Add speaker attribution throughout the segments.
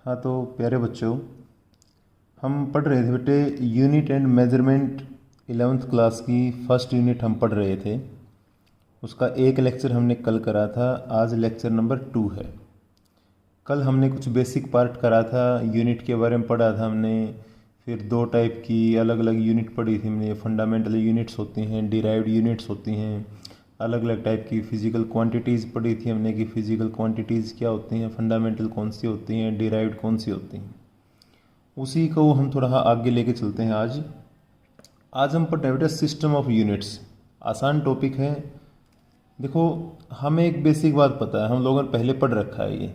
Speaker 1: हाँ तो प्यारे बच्चों, हम पढ़ रहे थे बेटे unit and measurement 11th class की फर्स्ट यूनिट हम पढ़ रहे थे। उसका एक लेक्चर हमने कल करा था, आज लेक्चर नंबर 2 है। कल हमने कुछ बेसिक पार्ट करा था, यूनिट के बारे में पढ़ा था हमने। फिर दो टाइप की अलग अलग यूनिट पढ़ी थी हमने। फंडामेंटल यूनिट्स होती हैं, डिराइव्ड यूनिट्स होती हैं, अलग अलग टाइप की फिजिकल क्वांटिटीज़ पढ़ी थी हमने कि फिजिकल क्वांटिटीज़ क्या होती हैं, फंडामेंटल कौन सी होती हैं, डिराइव्ड कौन सी होती हैं। उसी को हम थोड़ा आगे लेके चलते हैं। आज हम पढ़ रहे हैं बेटा सिस्टम ऑफ यूनिट्स। आसान टॉपिक है। देखो, हमें एक बेसिक बात पता है, हम लोगों ने पहले पढ़ रखा है ये,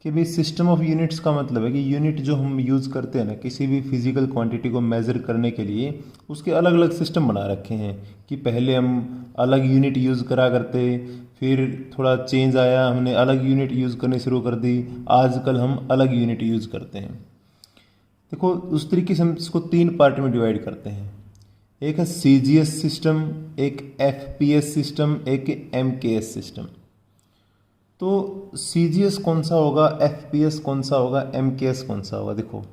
Speaker 1: कि भाई सिस्टम ऑफ यूनिट्स का मतलब है कि यूनिट जो हम यूज़ करते हैं ना किसी भी फिजिकल क्वांटिटी को मेज़र करने के लिए, उसके अलग अलग सिस्टम बना रखे हैं। कि पहले हम अलग यूनिट यूज़ करा करते, फिर थोड़ा चेंज आया, हमने अलग यूनिट यूज़ करनी शुरू कर दी, आजकल हम अलग यूनिट यूज़ करते हैं। देखो, उस तरीके से हम इसको 3 पार्ट में डिवाइड करते हैं। एक है CGS सिस्टम, एक FPS सिस्टम, एक MKS सिस्टम। तो CGS कौन सा होगा, FPS कौन सा होगा, MKS कौन सा होगा? देखो,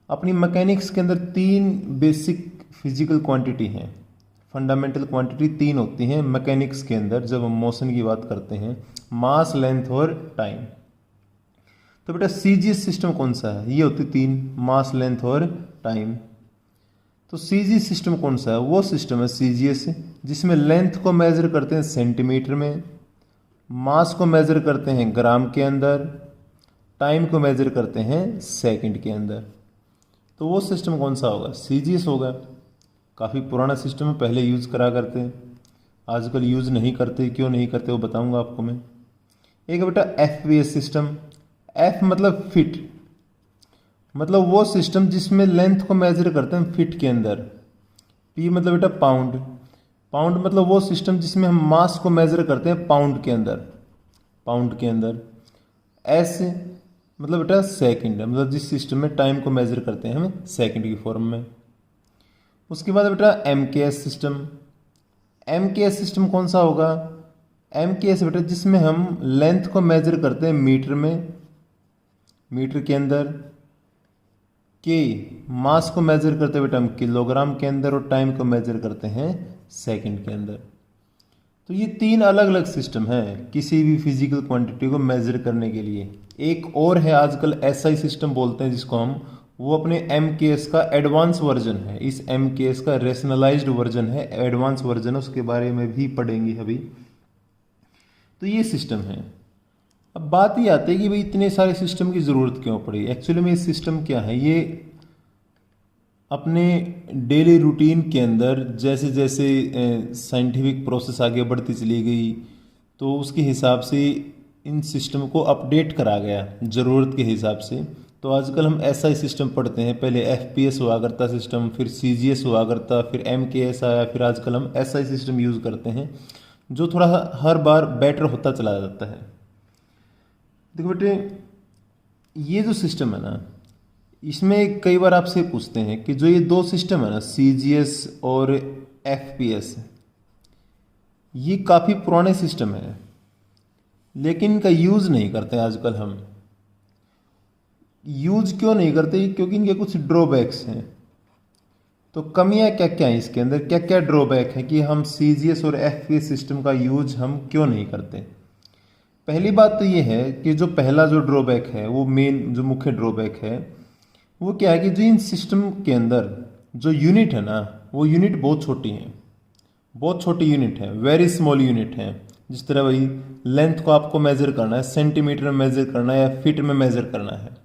Speaker 1: अपनी मैकेनिक्स के अंदर 3 बेसिक फिजिकल क्वांटिटी हैं। फंडामेंटल क्वांटिटी 3 होती हैं मैकेनिक्स के अंदर जब हम मोशन की बात करते हैं: मास, लेंथ और टाइम। तो बेटा CGS सिस्टम कौन सा है? ये होती 3: मास, लेंथ और टाइम। तो CGS सिस्टम कौन सा है? वो सिस्टम है CGS जिसमें लेंथ को मेजर करते हैं सेंटीमीटर में, मास को मेजर करते हैं ग्राम के अंदर, टाइम को मेजर करते हैं सेकंड के अंदर। तो वो सिस्टम कौन सा होगा? CGS होगा। काफ़ी पुराना सिस्टम है, पहले यूज़ करा करते हैं, आजकल यूज़ नहीं करते। क्यों नहीं करते वो बताऊंगा आपको मैं। एक है बेटा FPS सिस्टम। F मतलब फिट, मतलब वो सिस्टम जिसमें लेंथ को मेजर करते हैं फिट के अंदर। P मतलब बेटा पाउंड। पाउंड मतलब वो सिस्टम जिसमें हम मास को मेजर करते हैं पाउंड के अंदर, पाउंड के अंदर। S मतलब बेटा सेकंड, मतलब जिस सिस्टम में टाइम को मेजर करते हैं हम सेकंड की फॉर्म में। उसके बाद बेटा MKS सिस्टम। MKS सिस्टम कौन सा होगा? MKS बेटा जिसमें हम लेंथ को मेजर करते हैं मीटर में, मीटर के अंदर, के मास को मेजर करते हैं बेटा हम किलोग्राम के अंदर, और टाइम को मेजर करते हैं सेकंड के अंदर। तो ये 3 अलग अलग सिस्टम हैं किसी भी फिजिकल क्वांटिटी को मेजर करने के लिए। एक और है आजकल SI सिस्टम बोलते हैं जिसको हम, वो अपने MKS का एडवांस वर्जन है। इस MKS का रेशनलाइज्ड वर्जन है, एडवांस वर्जन है, उसके बारे में भी पढ़ेंगे अभी। तो ये सिस्टम है। अब बात ये आती है कि भाई इतने सारे सिस्टम की ज़रूरत क्यों पड़ी? एक्चुअली में ये सिस्टम क्या है, ये अपने डेली रूटीन के अंदर जैसे जैसे साइंटिफिक प्रोसेस आगे बढ़ती चली गई, तो उसके हिसाब से इन सिस्टम को अपडेट करा गया ज़रूरत के हिसाब से। तो आजकल हम SI सिस्टम पढ़ते हैं, पहले FPS हुआ करता सिस्टम, फिर CGS हुआ करता, फिर MKS आया, फिर आजकल हम SI सिस्टम यूज़ करते हैं, जो थोड़ा हर बार बेटर होता चला जाता है। देखो बेटे, ये जो सिस्टम है ना, इसमें कई बार आपसे पूछते हैं कि जो ये 2 सिस्टम है ना, CGS और FPS, ये काफ़ी पुराने सिस्टम है, लेकिन इनका यूज़ नहीं करते आजकल हम। यूज़ क्यों नहीं करते? क्योंकि इनके कुछ ड्रॉबैक्स हैं। तो कमियां क्या क्या हैं इसके अंदर, क्या क्या ड्रॉबैक है कि हम CGS और FPS सिस्टम का यूज हम क्यों नहीं करते? पहली बात तो ये है कि जो पहला जो ड्रॉबैक है, वो मेन जो मुख्य ड्रॉबैक है, वो क्या है कि जो इन सिस्टम के अंदर जो यूनिट है ना, वो यूनिट बहुत छोटी है, बहुत छोटी यूनिट है, वेरी स्मॉल यूनिट है। जिस तरह भाई लेंथ को आपको मेजर करना है, सेंटीमीटर में मेजर करना है या फीट में मेजर करना है।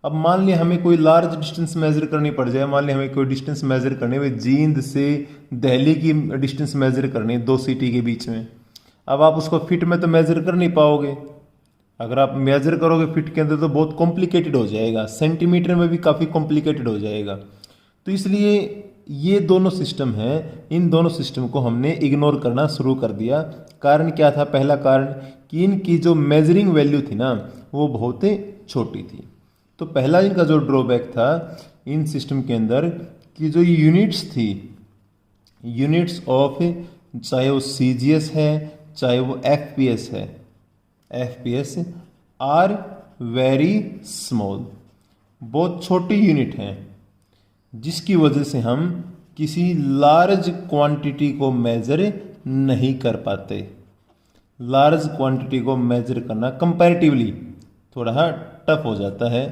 Speaker 1: अब मान लिया हमें कोई लार्ज डिस्टेंस मेजर करनी पड़ जाए, मान लिया हमें कोई डिस्टेंस मेजर करनी है, जींद से दिल्ली की डिस्टेंस मेजर करनी है 2 सिटी के बीच में। अब आप उसको फिट में तो मेजर कर नहीं पाओगे। अगर आप मेजर करोगे फिट के अंदर तो बहुत कॉम्प्लिकेटेड हो जाएगा, सेंटीमीटर में भी काफ़ी कॉम्प्लिकेटेड हो जाएगा। तो इसलिए ये दोनों सिस्टम हैं, इन दोनों सिस्टम को हमने इग्नोर करना शुरू कर दिया। कारण क्या था? पहला कारण कि इनकी जो मेजरिंग वैल्यू थी ना, वो बहुत छोटी थी। तो पहला इनका जो ड्रॉबैक था इन सिस्टम के अंदर, कि जो यूनिट्स थी, यूनिट्स ऑफ, चाहे वो CGS है चाहे वो FPS है, FPS आर वेरी स्मॉल, बहुत छोटी यूनिट है, जिसकी वजह से हम किसी लार्ज क्वांटिटी को मेजर नहीं कर पाते। लार्ज क्वांटिटी को मेजर करना कंपैरेटिवली थोड़ा टफ हो जाता है,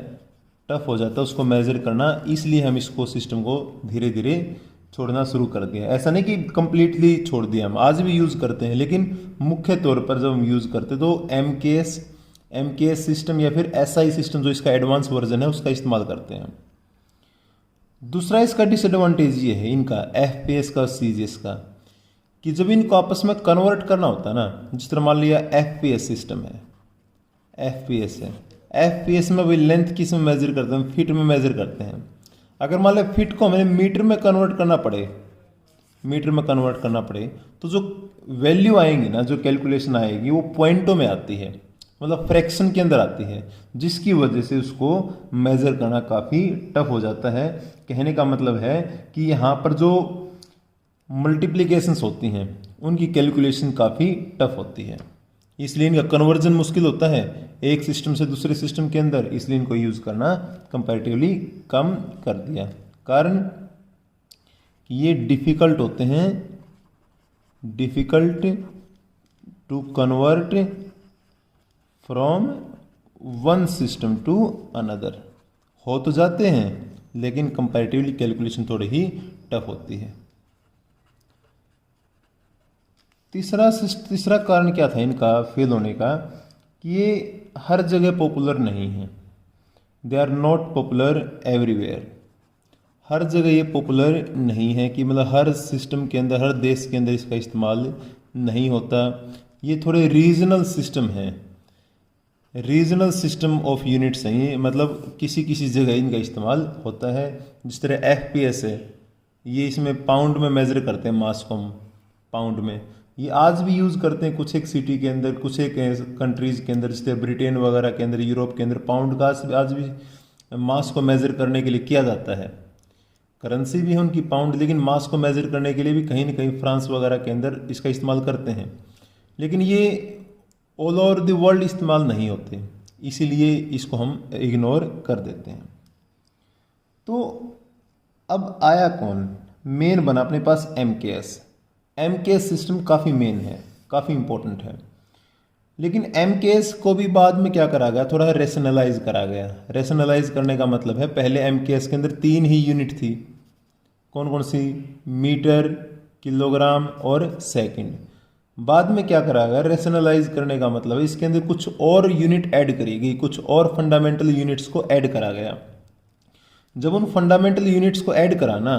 Speaker 1: उसको मेजर करना, इसलिए हम इसको सिस्टम को धीरे धीरे छोड़ना शुरू कर दिया। ऐसा नहीं कि कंप्लीटली छोड़ दिया, हम आज भी यूज़ करते हैं, लेकिन मुख्य तौर पर जब हम यूज़ करते तो एमकेएस सिस्टम या फिर एसआई सिस्टम जो इसका एडवांस वर्जन है उसका इस्तेमाल करते हैं। दूसरा इसका डिसएडवांटेज ये है इनका एफपीएस का, सीजीएस का, कि जब इनको आपस में कन्वर्ट करना होता है ना, जिस तरह मान लिया एफपीएस सिस्टम है, एफपीएस है, एफपीएस में वही लेंथ किस में मेजर करते हैं, फीट में मेजर करते हैं। अगर मान लिया फीट को हमें मीटर में कन्वर्ट करना पड़े, तो जो वैल्यू आएंगी ना, जो कैलकुलेशन आएगी वो पॉइंटों में आती है, मतलब फ्रैक्शन के अंदर आती है, जिसकी वजह से उसको मेजर करना काफ़ी टफ हो जाता है। कहने का मतलब है कि यहाँ पर जो मल्टीप्लिकेशंस होती हैं उनकी कैलकुलेशन काफ़ी टफ होती है, इसलिए इनका कन्वर्जन मुश्किल होता है एक सिस्टम से दूसरे सिस्टम के अंदर, इसलिए इनको यूज़ करना कंपैरेटिवली कम कर दिया। कारण कि ये डिफ़िकल्ट होते हैं, difficult to convert from one system to another, हो तो जाते हैं लेकिन कंपैरेटिवली कैलकुलेशन थोड़ी ही टफ होती है। तीसरा कारण क्या था इनका फेल होने का, कि ये हर जगह पॉपुलर नहीं है, they are not popular everywhere. हर जगह ये पॉपुलर नहीं है, कि मतलब हर सिस्टम के अंदर, हर देश के अंदर इसका इस्तेमाल नहीं होता। ये थोड़े रीजनल सिस्टम हैं, रीजनल सिस्टम ऑफ यूनिट्स हैं ये, मतलब किसी किसी जगह इनका इस्तेमाल होता है। जिस तरह एफपीएस है, ये इसमें पाउंड में मेजर करते हैं मास को, पाउंड में। ये आज भी यूज़ करते हैं कुछ एक सिटी के अंदर, कुछ एक कंट्रीज़ के अंदर, जैसे ब्रिटेन वगैरह के अंदर, यूरोप के अंदर पाउंड का आज भी मास को मेज़र करने के लिए किया जाता है। करेंसी भी है उनकी पाउंड, लेकिन मास को मेज़र करने के लिए भी कहीं ना कहीं फ्रांस वगैरह के अंदर इसका इस्तेमाल करते हैं, लेकिन ये ऑल ओवर द वर्ल्ड इस्तेमाल नहीं होते, इसीलिए इसको हम इग्नोर कर देते हैं। तो अब आया कौन, मेन बना अपने पास एमकेएस सिस्टम काफ़ी मेन है, काफ़ी इंपॉर्टेंट है। लेकिन एमकेएस को भी बाद में क्या करा गया, थोड़ा रेशनलाइज करा गया। रेशनलाइज करने का मतलब है, पहले एमकेएस के अंदर 3 ही यूनिट थी, कौन कौन सी, मीटर, किलोग्राम और सेकंड। बाद में क्या करा गया, रेशनलाइज करने का मतलब है इसके अंदर कुछ और यूनिट ऐड करी गई, कुछ और फंडामेंटल यूनिट्स को ऐड करा गया। जब उन फंडामेंटल यूनिट्स को ऐड करा ना,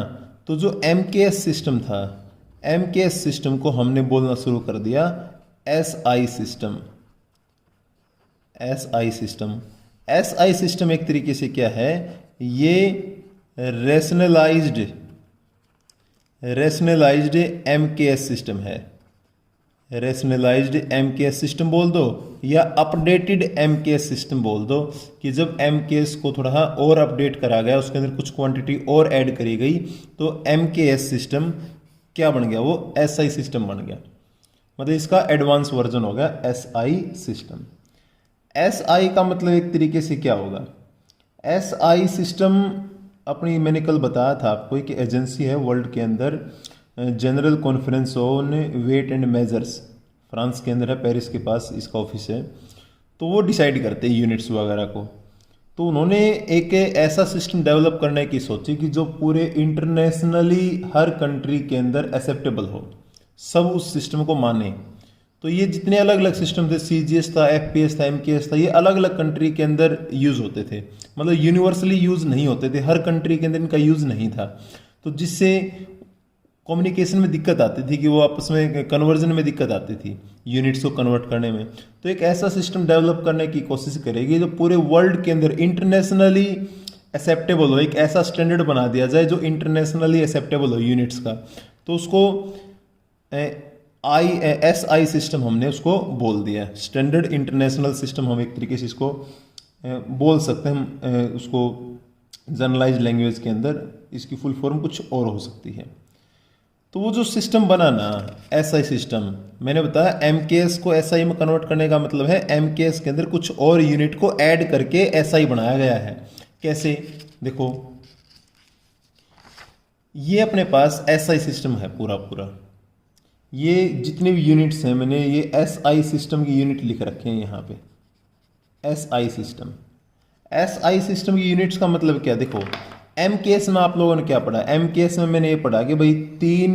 Speaker 1: तो जो एमकेएस सिस्टम था, एमकेएस सिस्टम को हमने बोलना शुरू कर दिया एसआई सिस्टम। एसआई सिस्टम एक तरीके से क्या है, ये रेशनलाइज्ड एमकेएस सिस्टम है। रेशनलाइज्ड एमकेएस सिस्टम बोल दो या अपडेटेड एमकेएस सिस्टम बोल दो, कि जब एमकेएस को थोड़ा और अपडेट करा गया, उसके अंदर कुछ क्वांटिटी और ऐड करी गई, तो एमकेएस सिस्टम क्या बन गया, वो एसआई सिस्टम बन गया। मतलब इसका एडवांस वर्जन हो गया एसआई सिस्टम। एसआई का मतलब एक तरीके से क्या होगा, एसआई सिस्टम अपनी, मैंने कल बताया था आपको, एक एजेंसी है वर्ल्ड के अंदर, general conference on weight and measures, France के अंदर है, पेरिस के पास इसका ऑफिस है। तो वो डिसाइड करते हैं यूनिट्स वगैरह को। तो उन्होंने एक ऐसा सिस्टम डेवलप करने की सोची कि जो पूरे इंटरनेशनली हर कंट्री के अंदर एक्सेप्टेबल हो, सब उस सिस्टम को माने। तो ये जितने अलग अलग सिस्टम थे, सीजीएस था, एफपीएस था, एमकेएस था, ये अलग अलग कंट्री के अंदर यूज़ होते थे, मतलब यूनिवर्सली यूज़ नहीं होते थे, हर कंट्री के अंदर इनका यूज़ नहीं था। तो जिससे कम्युनिकेशन में दिक्कत आती थी, कि वो आपस में कन्वर्जन में दिक्कत आती थी, यूनिट्स को कन्वर्ट करने में। तो एक ऐसा सिस्टम डेवलप करने की कोशिश करेगी जो पूरे वर्ल्ड के अंदर इंटरनेशनली एक्सेप्टेबल हो, एक ऐसा स्टैंडर्ड बना दिया जाए जो इंटरनेशनली एक्सेप्टेबल हो यूनिट्स का। तो उसको एसआई सिस्टम हमने उसको बोल दिया, स्टैंडर्ड इंटरनेशनल सिस्टम, हम एक तरीके से इसको बोल सकते हैं। उसको जनरलाइज लैंग्वेज के अंदर इसकी फुल फॉर्म कुछ और हो सकती है। तो वो जो सिस्टम बना ना, एसआई सिस्टम, मैंने बताया एमकेएस को एसआई में कन्वर्ट करने का मतलब है एमकेएस के अंदर कुछ और यूनिट को ऐड करके एसआई बनाया गया है। कैसे? देखो, ये अपने पास एसआई सिस्टम है पूरा पूरा। ये जितने भी यूनिट्स हैं, मैंने ये एसआई सिस्टम की यूनिट लिख रखे हैं यहाँ पे। एसआई सिस्टम, एसआई सिस्टम की यूनिट्स का मतलब क्या? देखो, एमकेएस में आप लोगों ने क्या पढ़ा? एमकेएस में मैंने ये पढ़ा कि भाई 3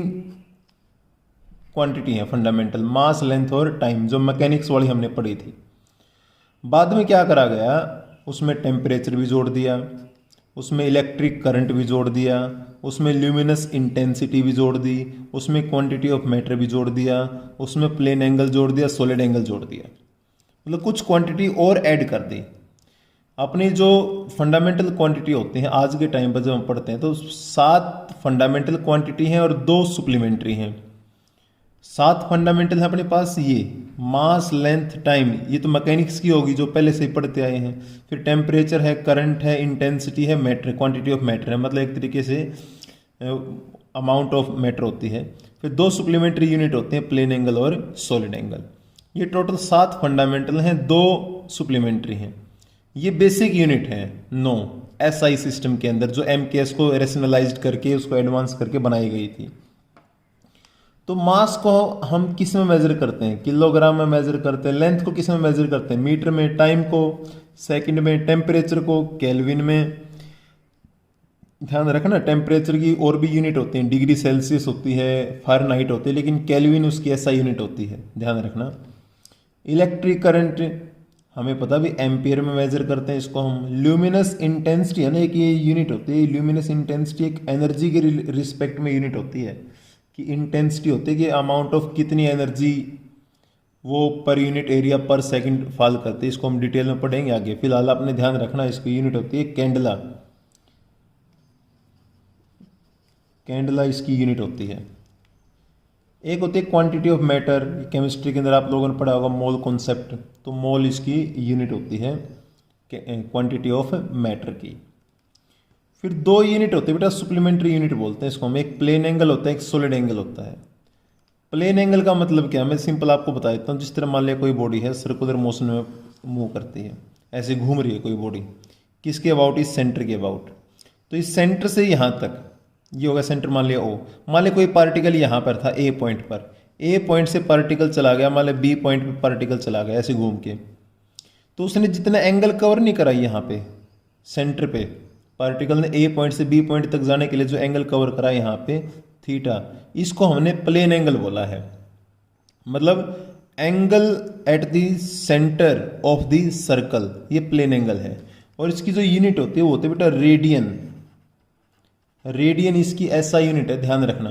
Speaker 1: क्वांटिटी है फंडामेंटल, मास, लेंथ और टाइम, जो मैकेनिक्स वाली हमने पढ़ी थी। बाद में क्या करा गया, उसमें टेम्परेचर भी जोड़ दिया, उसमें इलेक्ट्रिक करंट भी जोड़ दिया, उसमें ल्यूमिनस इंटेंसिटी भी जोड़ दी, उसमें क्वांटिटी ऑफ मैटर भी जोड़ दिया, उसमें प्लेन एंगल जोड़ दिया, सॉलिड एंगल जोड़ दिया, मतलब कुछ क्वांटिटी और ऐड कर दी। अपनी जो फंडामेंटल क्वांटिटी होती हैं आज के टाइम पर जब हम पढ़ते हैं तो 7 फंडामेंटल क्वांटिटी हैं और 2 सप्लीमेंट्री हैं। 7 फंडामेंटल है अपने पास, ये मास, लेंथ, टाइम, ये तो मैकेनिक्स की होगी जो पहले से ही पढ़ते आए हैं। फिर टेम्परेचर है, करंट है, इंटेंसिटी है, मैटर, क्वांटिटी ऑफ मैटर है, मतलब एक तरीके से अमाउंट ऑफ मैटर होती है। फिर 2 सप्लीमेंट्री यूनिट होते हैं, प्लेन एंगल और सॉलिड एंगल। ये टोटल 7 फंडामेंटल हैं, 2 सप्लीमेंट्री हैं। ये बेसिक यूनिट है 9 एसआई सिस्टम के अंदर, जो एमकेएस को रैशनलाइज्ड करके उसको एडवांस करके बनाई गई थी। तो मास को हम किस में मेजर करते हैं? किलोग्राम में मेजर करते हैं। लेंथ को किस में मेजर करते हैं? मीटर में। टाइम को सेकंड में। टेम्परेचर को केल्विन में। ध्यान रखना, टेम्परेचर की और भी यूनिट होती हैं, डिग्री सेल्सियस होती है, फ़ारेनहाइट होती है, लेकिन केल्विन उसकी ऐसा यूनिट होती है, ध्यान रखना। इलेक्ट्रिक करंट हमें पता भी एम्पियर में मेजर करते हैं इसको हम। ल्यूमिनस इंटेंसिटी है ना, एक ये यूनिट होती है। ल्यूमिनस इंटेंसिटी एक एनर्जी के रिस्पेक्ट में यूनिट होती है, कि इंटेंसिटी होती है कि अमाउंट ऑफ कितनी एनर्जी वो पर यूनिट एरिया पर सेकंड फॉल करती है। इसको हम डिटेल में पढ़ेंगे आगे, फिलहाल आपने ध्यान रखना इसकी यूनिट होती है कैंडला। कैंडला इसकी यूनिट होती है। एक होती है क्वांटिटी ऑफ मैटर, केमिस्ट्री के अंदर आप लोगों ने पढ़ा होगा मोल कॉन्सेप्ट, तो मोल इसकी यूनिट होती है क्वांटिटी ऑफ मैटर की। फिर 2 यूनिट होते हैं बेटा, सप्लीमेंट्री यूनिट बोलते हैं इसको हम। एक प्लेन एंगल होता है, एक सॉलिड एंगल होता है। प्लेन एंगल का मतलब क्या है, मैं सिंपल आपको बता देता हूँ। जिस तरह मान लिया कोई बॉडी है, सर्कुलर मोशन में मूव करती है, ऐसे घूम रही है कोई बॉडी, किसके अबाउट? इस सेंटर के अबाउट। तो इस सेंटर से यहाँ तक ये होगा सेंटर, मान लिया ओ। मान लिया कोई पार्टिकल यहाँ पर था ए पॉइंट पर, ए पॉइंट से पार्टिकल चला गया, मान लिया बी पॉइंट पर पार्टिकल चला गया ऐसे घूम के, तो उसने जितना एंगल कवर नहीं करा यहाँ पे सेंटर पे, पार्टिकल ने ए पॉइंट से बी पॉइंट तक जाने के लिए जो एंगल कवर करा यहाँ पे थीटा, इसको हमने प्लेन एंगल बोला है। मतलब angle at the centre of the circle, ये प्लेन एंगल है। और इसकी जो यूनिट होती है वो होती है बेटा रेडियन। रेडियन इसकी ऐसा यूनिट है, ध्यान रखना।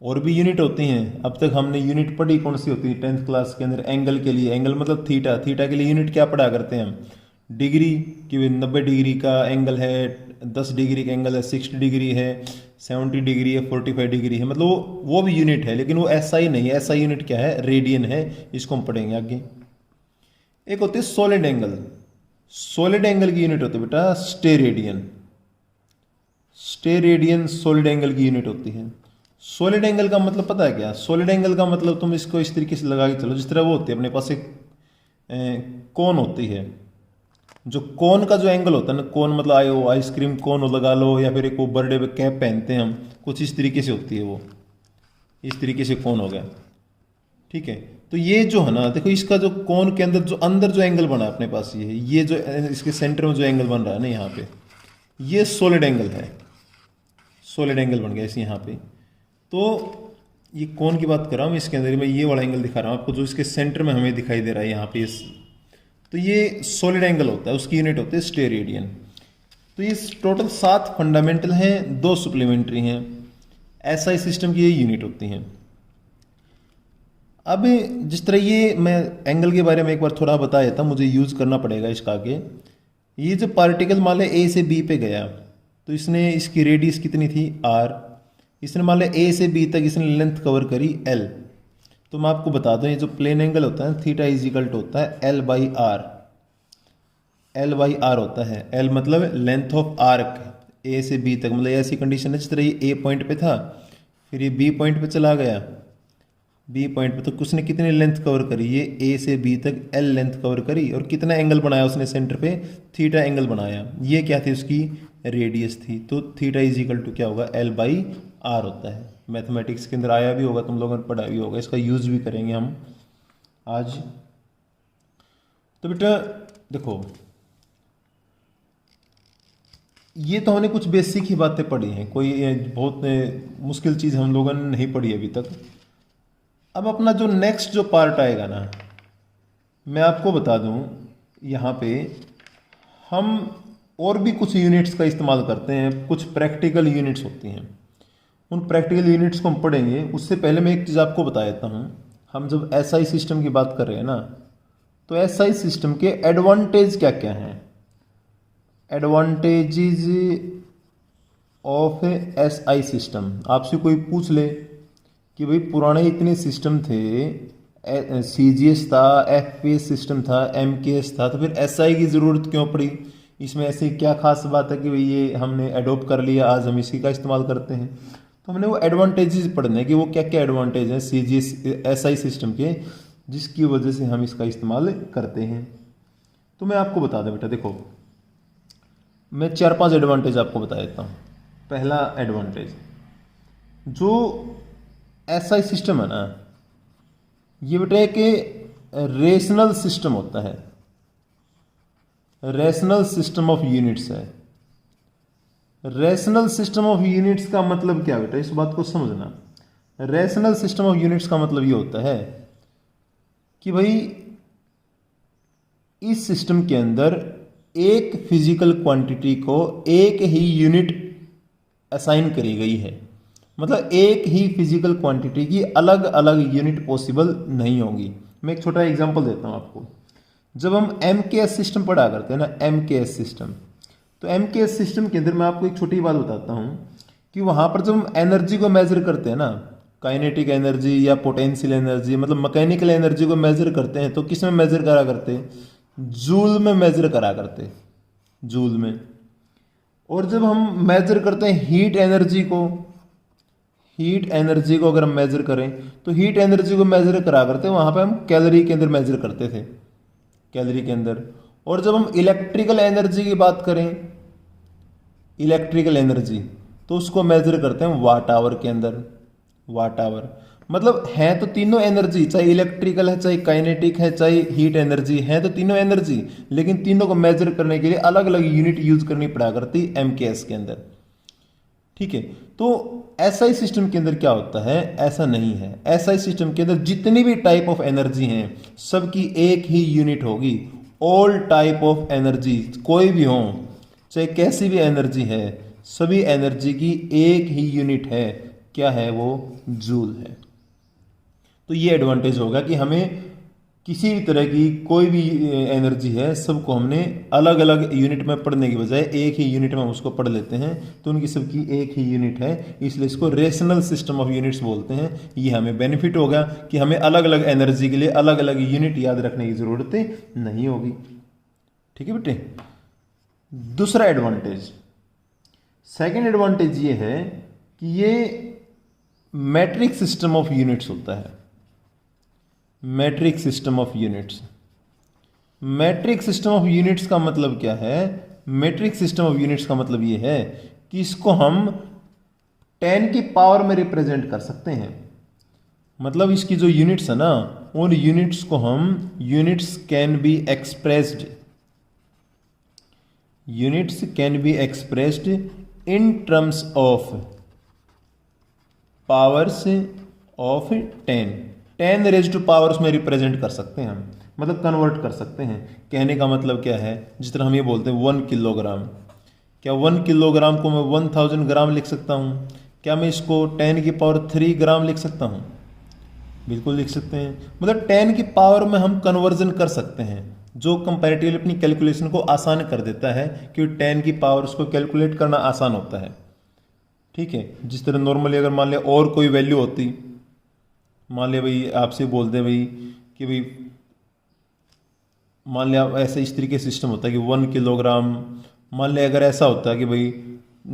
Speaker 1: और भी यूनिट होती हैं, अब तक हमने यूनिट पढ़ी कौन सी होती है 10th क्लास के अंदर? एंगल के लिए, एंगल मतलब थीटा, थीटा के लिए यूनिट क्या पढ़ा करते हैं हम? डिग्री, कि 90 डिग्री का एंगल है, 10 डिग्री का एंगल है, 60 डिग्री है, 70 डिग्री है, 45 डिग्री है, मतलब वो भी यूनिट है, लेकिन वो ऐसा ही नहीं है। ऐसा यूनिट क्या है? रेडियन है, इसको हम पढ़ेंगे आगे। एक होती है सॉलिड एंगल। सॉलिड एंगल की यूनिट होती है बेटा स्टेरेडियन। स्टेरेडियन सॉलिड एंगल की यूनिट होती है। सॉलिड एंगल का मतलब पता है क्या? सॉलिड एंगल का मतलब तुम इसको इस तरीके से लगा के चलो, जिस तरह वो होती है अपने पास एक कोन होती है, जो कोन का जो एंगल होता है ना, कोन मतलब आइसक्रीम कोन लगा लो, या फिर एक वो बर्थडे पे कैप पहनते हैं हम, कुछ इस तरीके से होती है वो, इस तरीके से कोन हो गया, ठीक है। तो ये जो है ना, देखो इसका जो कोन के अंदर जो अंदर जो एंगल बना है अपने पास, ये जो इसके सेंटर में जो एंगल बन रहा है ना यहाँ पे, ये सॉलिड एंगल है। सॉलिड एंगल बन गया इस यहाँ पे। तो ये कोन की बात कर रहा हूँ, इसके अंदर मैं ये वाला एंगल दिखा रहा हूँ आपको, जो इसके सेंटर में हमें दिखाई दे रहा है यहाँ पे। तो ये सॉलिड एंगल होता है, उसकी यूनिट होती है स्टेरेडियन। तो ये टोटल 7 फंडामेंटल हैं, 2 सप्लीमेंट्री हैं। एसआई सिस्टम की ये यूनिट होती हैं। अब जिस तरह ये मैं एंगल के बारे में एक बार थोड़ा बताया था, मुझे यूज़ करना पड़ेगा इसका आगे। ये जो पार्टिकल मान लिया ए से बी पे गया, तो इसने इसकी रेडियस कितनी थी r, इसने मान लिया ए से बी तक इसने लेंथ कवर करी l। तो मैं आपको बता दूं, ये जो प्लेन एंगल होता है थीटा इजिकल टू होता है l बाई आर। l बाई आर होता है, l मतलब लेंथ ऑफ आर्क ए से बी तक, मतलब ऐसी कंडीशन है जिस तरह ये ए पॉइंट पे था, फिर ये बी पॉइंट पे चला गया, बी पॉइंट पे तो उसने कितनी लेंथ कवर करी, ये ए से बी तक एल लेंथ कवर करी, और कितना एंगल बनाया उसने सेंटर पे, थीटा एंगल बनाया। ये क्या थी, उसकी रेडियस थी। तो थीटा इज इक्वल टू क्या होगा, एल बाई आर होता है। मैथमेटिक्स के अंदर आया भी होगा, तुम लोगों ने पढ़ा भी होगा, इसका यूज भी करेंगे हम आज। तो बेटा देखो, ये तो हमने कुछ बेसिक ही बातें पढ़ी हैं, कोई बहुत मुश्किल चीज़ हम लोगों ने नहीं पढ़ी अभी तक। अब अपना जो नेक्स्ट जो पार्ट आएगा ना, मैं आपको बता दूं, यहाँ पे हम और भी कुछ यूनिट्स का इस्तेमाल करते हैं, कुछ प्रैक्टिकल यूनिट्स होती हैं, उन प्रैक्टिकल यूनिट्स को हम पढ़ेंगे। उससे पहले मैं एक चीज़ आपको बता देता हूँ, हम जब एसआई सिस्टम की बात कर रहे हैं ना, तो एसआई सिस्टम के एडवांटेज क्या क्या हैं। एडवांटेजेस ऑफ एसआई सिस्टम, आपसे कोई पूछ ले कि भाई पुराने इतने सिस्टम थे, सीजीएस था, एफपीएस सिस्टम था, एमकेएस था, तो फिर एसआई की ज़रूरत क्यों पड़ी, इसमें ऐसी क्या खास बात है कि भाई ये हमने अडोप्ट कर लिया, आज हम इसी का इस्तेमाल करते हैं। तो हमने वो एडवांटेजेस पढ़ने कि वो क्या क्या एडवांटेज हैं सीजीएस एसआई सिस्टम के, जिसकी वजह से हम इसका इस्तेमाल करते हैं। तो मैं आपको बता दूं बेटा, देखो मैं 4-5 एडवांटेज आपको बता देता हूँ। पहला एडवांटेज, जो एसआई सिस्टम है ना, ये बेटा एक रेशनल सिस्टम होता है, रेशनल सिस्टम ऑफ यूनिट्स है। रेशनल सिस्टम ऑफ यूनिट्स का मतलब क्या बेटा, इस बात को समझना। रेशनल सिस्टम ऑफ यूनिट्स का मतलब ये होता है कि भाई इस सिस्टम के अंदर एक फिजिकल क्वांटिटी को एक ही यूनिट असाइन करी गई है, मतलब एक ही फिजिकल क्वांटिटी की अलग अलग यूनिट पॉसिबल नहीं होगी। मैं एक छोटा एग्जांपल देता हूं आपको। जब हम एमकेएस सिस्टम पढ़ा करते हैं ना, एमकेएस सिस्टम, तो एमकेएस सिस्टम के अंदर मैं आपको एक छोटी बात बताता हूं कि वहां पर जब हम एनर्जी को मेजर करते हैं ना, काइनेटिक एनर्जी या पोटेंशियल एनर्जी, मतलब मैकेनिकल एनर्जी को मेजर करते हैं, तो किस में मेजर करा करते हैं, जूल में मेजर करा करते, जूल में। और जब हम मेजर करते हैं हीट एनर्जी को, हीट एनर्जी को अगर हम मेजर करें तो हीट एनर्जी को मेजर करा करते हैं, वहां पे हम कैलोरी के अंदर मेजर करते थे, कैलोरी के अंदर। और जब हम इलेक्ट्रिकल एनर्जी की बात करें, इलेक्ट्रिकल एनर्जी, तो उसको मेजर करते हैं वाट आवर के अंदर, वाट आवर। मतलब है तो तीनों एनर्जी, चाहे इलेक्ट्रिकल है, चाहे काइनेटिक है, चाहे हीट एनर्जी है, तो तीनों एनर्जी, लेकिन तीनों को मेजर करने के लिए अलग अलग यूनिट यूज करनी पड़ा करती एमकेएस के अंदर। ठीक है, तो एसआई सिस्टम के अंदर क्या होता है, ऐसा नहीं है। एसआई सिस्टम के अंदर जितनी भी टाइप ऑफ एनर्जी हैं, सबकी एक ही यूनिट होगी। ऑल टाइप ऑफ एनर्जी, कोई भी हो, चाहे कैसी भी एनर्जी है, सभी एनर्जी की एक ही यूनिट है, क्या है वो, जूल है। तो ये एडवांटेज होगा कि हमें किसी भी तरह की कोई भी एनर्जी है, सबको हमने अलग अलग यूनिट में पढ़ने की बजाय एक ही यूनिट में उसको पढ़ लेते हैं, तो उनकी सबकी एक ही यूनिट है, इसलिए इसको रेशनल सिस्टम ऑफ यूनिट्स बोलते हैं। ये हमें बेनिफिट होगा कि हमें अलग अलग एनर्जी के लिए अलग अलग यूनिट याद रखने की जरूरत नहीं होगी। ठीक है बेटे। दूसरा एडवांटेज, सेकेंड एडवांटेज ये है कि ये मैट्रिक सिस्टम ऑफ यूनिट्स होता है, matric system of units. Matric system of units का मतलब क्या है, मैट्रिक सिस्टम ऑफ यूनिट्स का मतलब ये है कि इसको हम 10 की पावर में रिप्रेजेंट कर सकते हैं। मतलब इसकी जो यूनिट्स है ना, उन यूनिट्स को हम, units can be expressed, units can be expressed in terms of powers of 10 raise to powers में रिप्रेजेंट कर सकते हैं हम, मतलब कन्वर्ट कर सकते हैं। कहने का मतलब क्या है, जिस तरह हम ये बोलते हैं 1 किलोग्राम, क्या 1 किलोग्राम को मैं 1000 ग्राम लिख सकता हूँ? क्या मैं इसको 10 की पावर 3 ग्राम लिख सकता हूँ? बिल्कुल लिख सकते हैं। मतलब 10 की पावर में हम कन्वर्जन कर सकते हैं, जो कंपैरेटिवली अपनी कैलकुलेशन को आसान कर देता है, क्योंकि 10 की पावर उसको कैलकुलेट करना आसान होता है। ठीक है, जिस तरह नॉर्मली अगर मान लिया और कोई वैल्यू होती, मान लिया भाई आपसे बोल दे भाई कि भाई मान लिया ऐसा इस तरीके सिस्टम होता है कि 1 किलोग्राम, मान लिया अगर ऐसा होता है कि भाई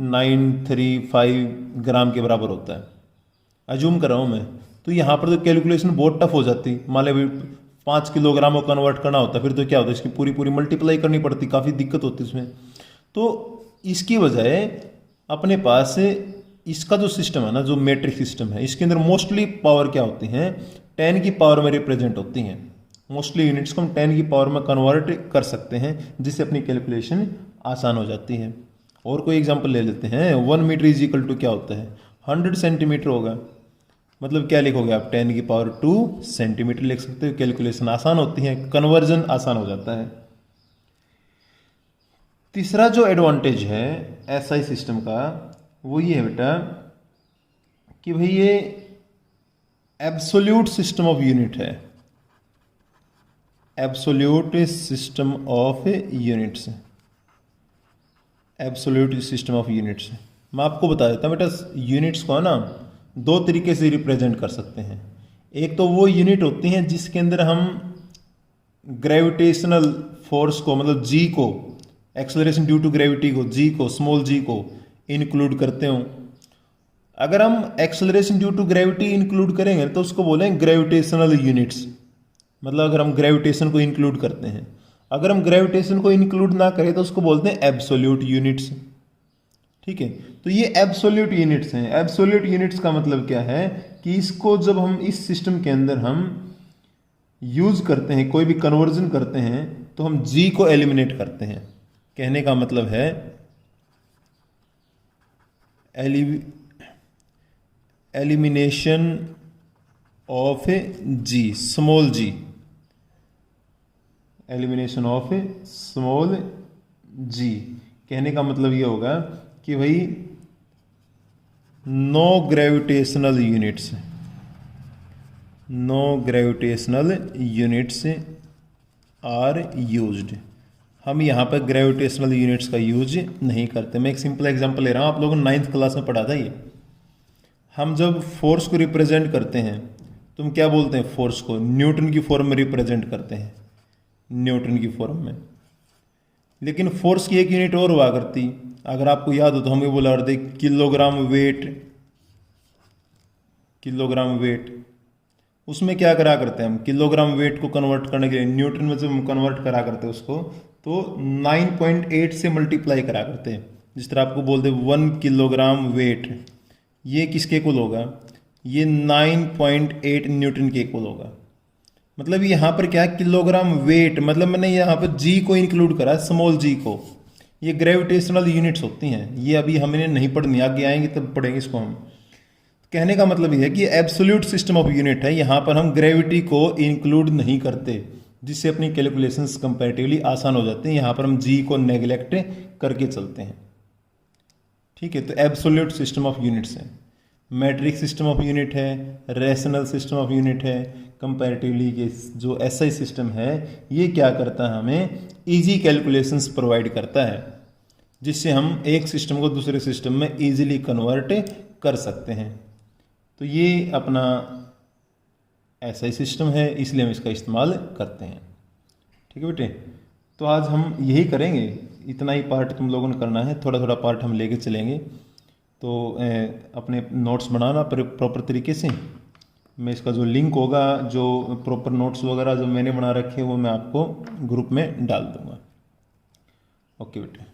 Speaker 1: 935 ग्राम के बराबर होता है, अज्यूम कर रहा हूँ मैं, तो यहाँ पर तो कैलकुलेशन बहुत टफ हो जाती। मान लो 5 किलोग्राम को कन्वर्ट करना होता, फिर तो क्या होता है, इसकी पूरी पूरी मल्टीप्लाई करनी पड़ती, काफ़ी दिक्कत होती इसमें। तो इसकी बजाय अपने पास इसका जो सिस्टम है ना, जो मैट्रिक सिस्टम है, इसके अंदर मोस्टली पावर क्या होती हैं, 10 की पावर में रिप्रेजेंट होती हैं। मोस्टली यूनिट्स को हम 10 की पावर में कन्वर्ट कर सकते हैं, जिससे अपनी कैलकुलेशन आसान हो जाती है। और कोई एग्जांपल ले लेते हैं। 1 मीटर इज इक्वल टू क्या होता है, 100 सेंटीमीटर होगा। मतलब क्या लिखोगे आप, 10 की पावर 2 सेंटीमीटर लिख सकते हो। कैलकुलेशन आसान होती है, कन्वर्जन आसान हो जाता है। तीसरा जो एडवांटेज है एसआई सिस्टम का, वो ये है बेटा कि भाई ये एब्सोल्यूट सिस्टम ऑफ यूनिट है। Absolute system of units, absolute system of units. मैं आपको बता देता हूँ बेटा, यूनिट्स को ना 2 तरीके से रिप्रेजेंट कर सकते हैं। एक तो वो यूनिट होती हैं जिसके अंदर हम ग्रेविटेशनल फोर्स को, मतलब जी को, एक्सेलरेशन ड्यू टू ग्रेविटी को, जी को, स्मॉल जी को इंक्लूड करते हो। अगर हम acceleration due to gravity include करेंगे तो उसको बोलेंगे ग्रेविटेशनल यूनिट्स। मतलब अगर हम ग्रेविटेशन को इंक्लूड करते हैं। अगर हम ग्रेविटेशन को इंक्लूड ना करें तो उसको बोलते हैं एब्सोल्यूट यूनिट्स। ठीक है, तो ये एब्सोल्यूट यूनिट्स हैं। एब्सोल्यूट यूनिट्स का मतलब क्या है कि इसको जब हम इस सिस्टम के अंदर हम यूज करते हैं, कोई भी कन्वर्जन करते हैं, तो हम जी को एलिमिनेट करते हैं। कहने का मतलब है elimination of g, small g, elimination of small g. कहने का मतलब ये होगा कि भाई no gravitational units, no gravitational units are used. हम यहाँ पर ग्रेविटेशनल यूनिट्स का यूज नहीं करते। मैं एक सिंपल एग्जांपल ले रहा हूँ, आप लोगों ने 9th क्लास में पढ़ा था ये। हम जब फोर्स को रिप्रेजेंट करते हैं, तुम क्या बोलते हैं, फोर्स को न्यूटन की फॉर्म में रिप्रेजेंट करते हैं, न्यूटन की फॉर्म में। लेकिन फोर्स की एक यूनिट और हुआ करती, अगर आपको याद हो तो हमें बोला करते किलोग्राम वेट, किलोग्राम वेट। उसमें क्या करा करते हैं हम, किलोग्राम वेट को कन्वर्ट करने के लिए न्यूटन में जब हम कन्वर्ट करा करते हैं उसको, तो 9.8 से मल्टीप्लाई करा करते हैं। जिस तरह आपको बोलते 1 किलोग्राम वेट, ये किसके इक्वल होगा, ये 9.8 न्यूटन के इक्वल होगा। मतलब यहाँ पर क्या है, किलोग्राम वेट, मतलब मैंने यहाँ पर जी को इंक्लूड करा, स्मॉल जी को। ये ग्रेविटेशनल यूनिट्स होती हैं, ये अभी हमें नहीं पढ़नी, आगे आएंगे तब पढ़ेंगे इसको हम। कहने का मतलब ये है कि एब्सोल्यूट सिस्टम ऑफ यूनिट है, यहाँ पर हम ग्रेविटी को इंक्लूड नहीं करते, जिससे अपनी कैलकुलेशंस कंपैरेटिवली आसान हो जाती हैं। यहाँ पर हम जी को नेग्लेक्ट करके चलते हैं। ठीक है, तो एब्सोल्यूट सिस्टम ऑफ यूनिट्स है, मैट्रिक सिस्टम ऑफ यूनिट है, रेशनल सिस्टम ऑफ यूनिट है। कंपैरेटिवली के जो एसआई सिस्टम है, ये क्या करता है, हमें इजी कैलकुलेशंस प्रोवाइड करता है, जिससे हम एक सिस्टम को दूसरे सिस्टम में इजीली कन्वर्ट कर सकते हैं। तो ये अपना एसआई सिस्टम है, इसलिए हम इसका इस्तेमाल करते हैं। ठीक है बेटे, तो आज हम यही करेंगे, इतना ही पार्ट तुम लोगों ने करना है, थोड़ा थोड़ा पार्ट हम लेके चलेंगे। तो अपने नोट्स बनाना प्रॉपर तरीके से। मैं इसका जो लिंक होगा, जो प्रॉपर नोट्स वगैरह जो मैंने बना रखे हैं, वो मैं आपको ग्रुप में डाल दूँगा। ओके बेटे।